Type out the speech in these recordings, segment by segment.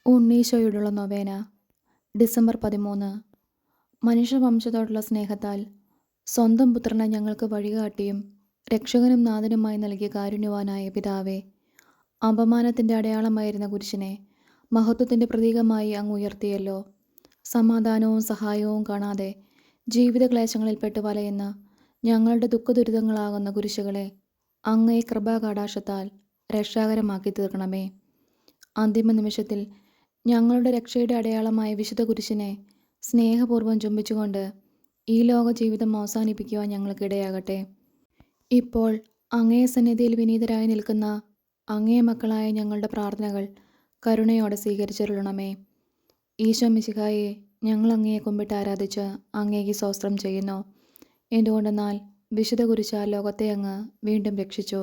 ഉണ്ണീശോയോടുള്ള നൊവേന December 13. മനുഷ്യവംശത്തോടുള്ള സ്നേഹത്താൽ സ്വന്തം പുത്രനെ ഞങ്ങൾക്ക് വഴികാട്ടിയും രക്ഷകനും നാഥനുമായി നൽകിയ കാരുണ്യവാനായ പിതാവേ, അപമാനത്തിൻ്റെ അടയാളമായിരുന്ന കുരിശിനെ മഹത്വത്തിൻ്റെ പ്രതീകമായി അങ്ങ് ഉയർത്തിയല്ലോ. സമാധാനവും സഹായവും കാണാതെ ജീവിതക്ലേശങ്ങളിൽപ്പെട്ട് വലയുന്ന ഞങ്ങളുടെ ദുഃഖദുരിതങ്ങളാകുന്ന കുരിശുകളെ അങ്ങേ കൃപാകടാക്ഷത്താൽ രക്ഷാകരമാക്കി തീർക്കണമേ. അന്തിമ നിമിഷത്തിൽ ഞങ്ങളുടെ രക്ഷയുടെ അടയാളമായ വിശുദ്ധ കുരിശിനെ സ്നേഹപൂർവ്വം ചുംബിച്ചുകൊണ്ട് ഈ ലോക ജീവിതം അവസാനിപ്പിക്കുവാൻ ഞങ്ങൾക്കിടയാകട്ടെ. ഇപ്പോൾ അങ്ങേ സന്നിധിയിൽ വിനീതരായി നിൽക്കുന്ന അങ്ങേ മക്കളായ ഞങ്ങളുടെ പ്രാർത്ഥനകൾ കരുണയോടെ സ്വീകരിച്ചരുളണമേ. ഈശോ മിശിഹായെ, ഞങ്ങൾ അങ്ങയെ കുമ്പിട്ട് ആരാധിച്ച് അങ്ങേക്ക് സ്തോത്രം ചെയ്യുന്നു. എന്തുകൊണ്ടെന്നാൽ വിശുദ്ധ കുരിശാൽ ലോകത്തെ അങ്ങ് വീണ്ടും രക്ഷിച്ചു.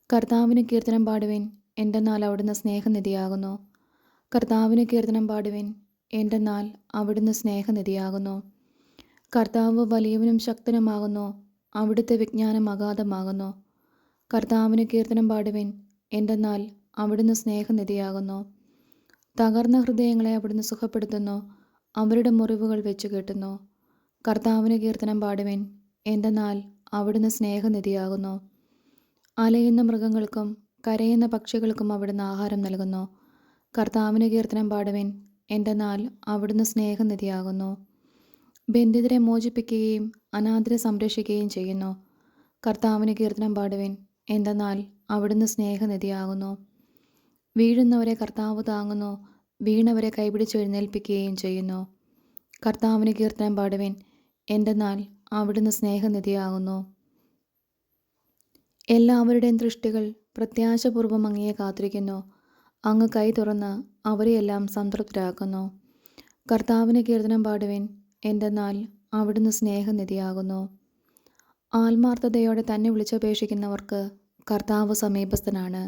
കർത്താവിന് കീർത്തനം പാടുവിൻ, എന്തെന്നാൽ അവിടുന്ന് സ്നേഹനിധിയാകുന്നു. കർത്താവിന് കീർത്തനം പാടുവിൻ, എന്തെന്നാൽ അവിടുന്ന് സ്നേഹനിധിയാകുന്നു. കർത്താവ് വലിയവനും ശക്തനുമാകുന്നു, അവിടുത്തെ വിജ്ഞാനം അഗാധമാകുന്നു. കർത്താവിന് കീർത്തനം പാടുവിൻ, എന്തെന്നാൽ അവിടുന്ന് സ്നേഹനിധിയാകുന്നു. തകർന്ന ഹൃദയങ്ങളെ അവിടുന്ന് സുഖപ്പെടുത്തുന്നു, അവരുടെ മുറിവുകൾ വെച്ചു കെട്ടുന്നു. കർത്താവിന് കീർത്തനം പാടുവിൻ, എന്തെന്നാൽ അവിടുന്ന് സ്നേഹനിധിയാകുന്നു. അലയുന്ന മൃഗങ്ങൾക്കും കരയുന്ന പക്ഷികൾക്കും അവിടുന്ന് ആഹാരം നൽകുന്നു. കർത്താവിന് കീർത്തനം പാടുവിൻ, എന്തെന്നാൽ അവിടുന്ന് സ്നേഹനിധിയാകുന്നു. ബന്ധിതരെ മോചിപ്പിക്കുകയും അനാഥരെ സംരക്ഷിക്കുകയും ചെയ്യുന്നു. കർത്താവിന് കീർത്തനം പാടുവിൻ, എന്തെന്നാൽ അവിടുന്ന് സ്നേഹനിധിയാകുന്നു. വീഴുന്നവരെ കർത്താവ് താങ്ങുന്നു, വീണവരെ കൈപിടിച്ച് എഴുന്നേൽപ്പിക്കുകയും ചെയ്യുന്നു. കർത്താവിന് കീർത്തനം പാടുവിൻ, എന്തെന്നാൽ അവിടുന്ന് സ്നേഹനിധിയാകുന്നു. എല്ലാവരുടെയും ദൃഷ്ടികൾ പ്രത്യാശപൂർവ്വം അങ്ങയെ കാത്തിരിക്കുന്നു. അങ്ങ് കൈ തുറന്ന് അവരെയെല്ലാം സംതൃപ്തരാക്കുന്നു. കർത്താവിന് കീർത്തനം പാടുവിൻ, എന്തെന്നാൽ അവിടുന്ന് സ്നേഹനിധിയാകുന്നു. ആത്മാർത്ഥതയോടെ തന്നെ വിളിച്ചപേക്ഷിക്കുന്നവർക്ക് കർത്താവ് സമീപസ്ഥനാണ്.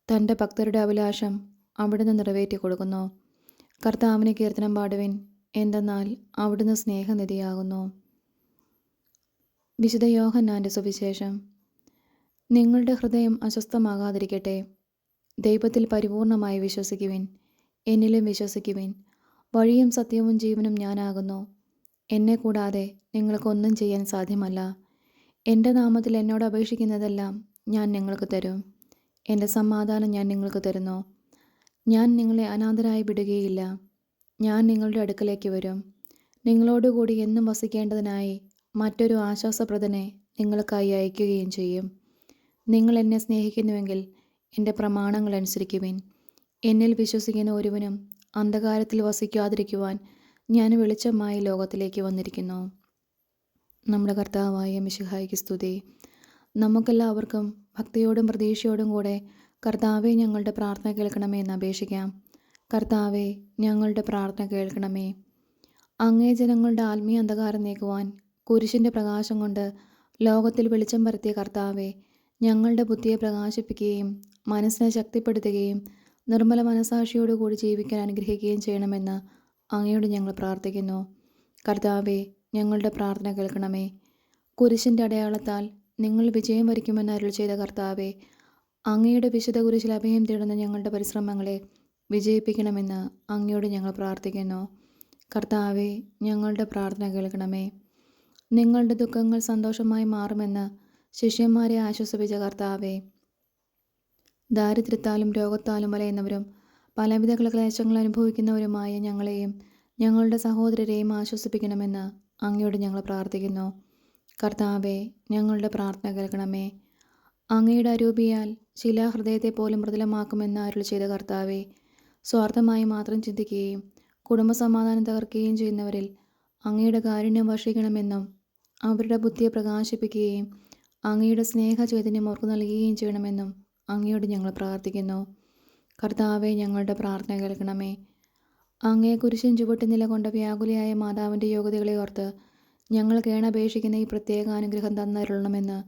തൻ്റെ ഭക്തരുടെ അഭിലാഷം അവിടുന്ന് നിറവേറ്റി കൊടുക്കുന്നു. കർത്താവിന് കീർത്തനം പാടുവിൻ, എന്തെന്നാൽ അവിടുന്ന് സ്നേഹനിധിയാകുന്നു. വിശുദ്ധ യോഹന്നാൻ്റെ സുവിശേഷം. നിങ്ങളുടെ ഹൃദയം അസ്വസ്ഥമാകാതിരിക്കട്ടെ. ദൈവത്തിൽ പരിപൂർണമായി വിശ്വസിക്കുവിൻ, എന്നിലും വിശ്വസിക്കുവിൻ. വഴിയും സത്യവും ജീവനും ഞാനാകുന്നു. എന്നെ കൂടാതെ നിങ്ങൾക്കൊന്നും ചെയ്യാൻ സാധ്യമല്ല. എൻ്റെ നാമത്തിൽ എന്നോട് അപേക്ഷിക്കുന്നതെല്ലാം ഞാൻ നിങ്ങൾക്ക് തരും. എൻ്റെ സമാധാനം ഞാൻ നിങ്ങൾക്ക് തരുന്നു. ഞാൻ നിങ്ങളെ അനാഥരായി വിടുകയില്ല. ഞാൻ നിങ്ങളുടെ അടുക്കലേക്ക് വരും. നിങ്ങളോടുകൂടി എന്നും വസിക്കേണ്ടതിനായി മറ്റൊരു ആശ്വാസപ്രദനെ നിങ്ങൾക്കായി അയക്കുകയും ചെയ്യും. നിങ്ങൾ എന്നെ സ്നേഹിക്കുന്നുവെങ്കിൽ എൻ്റെ പ്രമാണങ്ങൾ അനുസരിക്കുവിൻ. എന്നിൽ വിശ്വസിക്കുന്ന ഒരുവനും അന്ധകാരത്തിൽ വസിക്കാതിരിക്കുവാൻ ഞാൻ വെളിച്ചമായി ലോകത്തിലേക്ക് വന്നിരിക്കുന്നു. നമ്മുടെ കർത്താവായ മിശിഹായ്ക്ക് സ്തുതി. നമുക്കെല്ലാവർക്കും ഭക്തിയോടും പ്രതീക്ഷയോടും കൂടെ കർത്താവെ, ഞങ്ങളുടെ പ്രാർത്ഥന കേൾക്കണമേ എന്ന് അപേക്ഷിക്കാം. കർത്താവെ, ഞങ്ങളുടെ പ്രാർത്ഥന കേൾക്കണമേ. അങ്ങേ ജനങ്ങളുടെ ആത്മീയ അന്ധകാരം നീക്കുവാൻ കുരിശിൻ്റെ പ്രകാശം കൊണ്ട് ലോകത്തിൽ വെളിച്ചം പരത്തിയ കർത്താവെ, ഞങ്ങളുടെ ബുദ്ധിയെ പ്രകാശിപ്പിക്കുകയും മനസ്സിനെ ശക്തിപ്പെടുത്തുകയും നിർമ്മല മനസാക്ഷിയോടുകൂടി ജീവിക്കാൻ അനുഗ്രഹിക്കുകയും ചെയ്യണമെന്ന് അങ്ങയോട് ഞങ്ങൾ പ്രാർത്ഥിക്കുന്നു. കർത്താവെ, ഞങ്ങളുടെ പ്രാർത്ഥന കേൾക്കണമേ. കുരിശിൻ്റെ അടയാളത്താൽ നിങ്ങൾ വിജയം വരിക്കുമെന്ന് അരുൾ ചെയ്ത കർത്താവെ, അങ്ങയുടെ വിശുദ്ധ കുരിശിൽ അഭയം തേടുന്ന ഞങ്ങളുടെ പരിശ്രമങ്ങളെ വിജയിപ്പിക്കണമെന്ന് അങ്ങയോട് ഞങ്ങൾ പ്രാർത്ഥിക്കുന്നു. കർത്താവെ, ഞങ്ങളുടെ പ്രാർത്ഥന കേൾക്കണമേ. നിങ്ങളുടെ ദുഃഖങ്ങൾ സന്തോഷമായി മാറുമെന്ന് ശിഷ്യന്മാരെ ആശ്വസിപ്പിച്ച കർത്താവെ, ദാരിദ്ര്യത്താലും രോഗത്താലും വലയുന്നവരും പലവിധ ക്ലേശങ്ങൾ അനുഭവിക്കുന്നവരുമായ ഞങ്ങളെയും ഞങ്ങളുടെ സഹോദരരെയും ആശ്വസിപ്പിക്കണമെന്ന് അങ്ങയോട് ഞങ്ങൾ പ്രാർത്ഥിക്കുന്നു. കർത്താവെ, ഞങ്ങളുടെ പ്രാർത്ഥന കേൾക്കണമേ. അങ്ങയുടെ അരൂപിയാൽ ശിലാഹൃദയത്തെ പോലും മൃദുലമാക്കുമെന്ന് അരുൾ ചെയ്ത കർത്താവെ, സ്വാർത്ഥമായി മാത്രം ചിന്തിക്കുകയും കുടുംബസമാധാനം തകർക്കുകയും ചെയ്യുന്നവരിൽ അങ്ങയുടെ കാരുണ്യം വർഷിക്കണമെന്നും അവരുടെ ബുദ്ധിയെ പ്രകാശിപ്പിക്കുകയും അങ്ങയുടെ സ്നേഹ ചൈതന്യം ഓർക്ക് നൽകുകയും ചെയ്യണമെന്നും അങ്ങയോട് ഞങ്ങൾ പ്രാർത്ഥിക്കുന്നു. കർത്താവെ, ഞങ്ങളുടെ പ്രാർത്ഥന കേൾക്കണമേ. അങ്ങേ കുരിശിൻ ചുവട്ട് നിലകൊണ്ട വ്യാകുലയായ മാതാവിൻ്റെ യോഗ്യതകളെ ഓർത്ത് ഞങ്ങൾ കേണപേക്ഷിക്കുന്ന ഈ പ്രത്യേക അനുഗ്രഹം തന്നരുളണമെന്ന്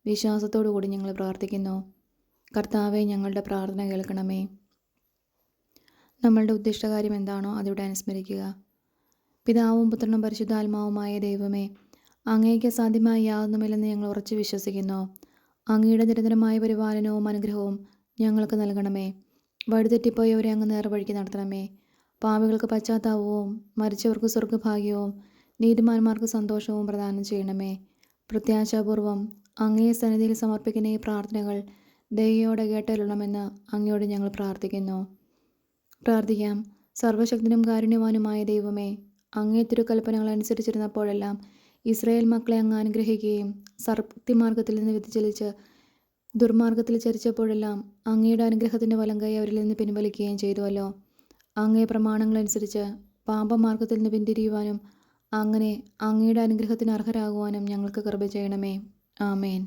വിശ്വാസത്തോടു കൂടി ഞങ്ങൾ പ്രാർത്ഥിക്കുന്നു. കർത്താവെ, ഞങ്ങളുടെ പ്രാർത്ഥന കേൾക്കണമേ. നമ്മളുടെ ഉദ്ദിഷ്ടകാര്യം എന്താണോ അതിവിടെ അനുസ്മരിക്കുക. പിതാവും പുത്രനും പരിശുദ്ധാത്മാവുമായ ദൈവമേ, അങ്ങേക്ക് അസാധ്യമായി യാതൊന്നുമില്ലെന്ന് ഞങ്ങൾ ഉറച്ചു വിശ്വസിക്കുന്നു. അങ്ങയുടെ നിരന്തരമായ പരിപാലനവും അനുഗ്രഹവും ഞങ്ങൾക്ക് നൽകണമേ. വഴിതെറ്റിപ്പോയവരെ അങ്ങ് നേർവഴിക്ക് നടത്തണമേ. പാപികൾക്ക് പശ്ചാത്താപവും മരിച്ചവർക്ക് സ്വർഗഭാഗ്യവും നീതിമാന്മാർക്ക് സന്തോഷവും പ്രദാനം ചെയ്യണമേ. പ്രത്യാശാപൂർവം അങ്ങേ സന്നിധിയിൽ സമർപ്പിക്കുന്ന ഈ പ്രാർത്ഥനകൾ ദയയോടെ കേട്ടരുളണമെന്ന് അങ്ങയോട് ഞങ്ങൾ പ്രാർത്ഥിക്കാം. സർവശക്തനും കാരുണ്യവാനുമായ ദൈവമേ, അങ്ങേ തിരുക്കൽപ്പനകൾ അനുസരിച്ചിരുന്നപ്പോഴെല്ലാം ഇസ്രായേൽ മക്കളെ അങ്ങ് അനുഗ്രഹിക്കുകയും സത്യമാർഗത്തിൽ നിന്ന് വ്യതിചലിച്ച് ദുർമാർഗത്തിൽ ചരിച്ചപ്പോഴെല്ലാം അങ്ങയുടെ അനുഗ്രഹത്തിൻ്റെ വലങ്കൈ അവരിൽ നിന്ന് പിൻവലിക്കുകയും ചെയ്തുവല്ലോ. അങ്ങേ പ്രമാണങ്ങളനുസരിച്ച് പാപമാർഗത്തിൽ നിന്ന് പിന്തിരിയുവാനും അങ്ങനെ അങ്ങയുടെ അനുഗ്രഹത്തിന് അർഹരാകുവാനും ഞങ്ങൾക്ക് കൃപ ചെയ്യണമേ. ആമേൻ.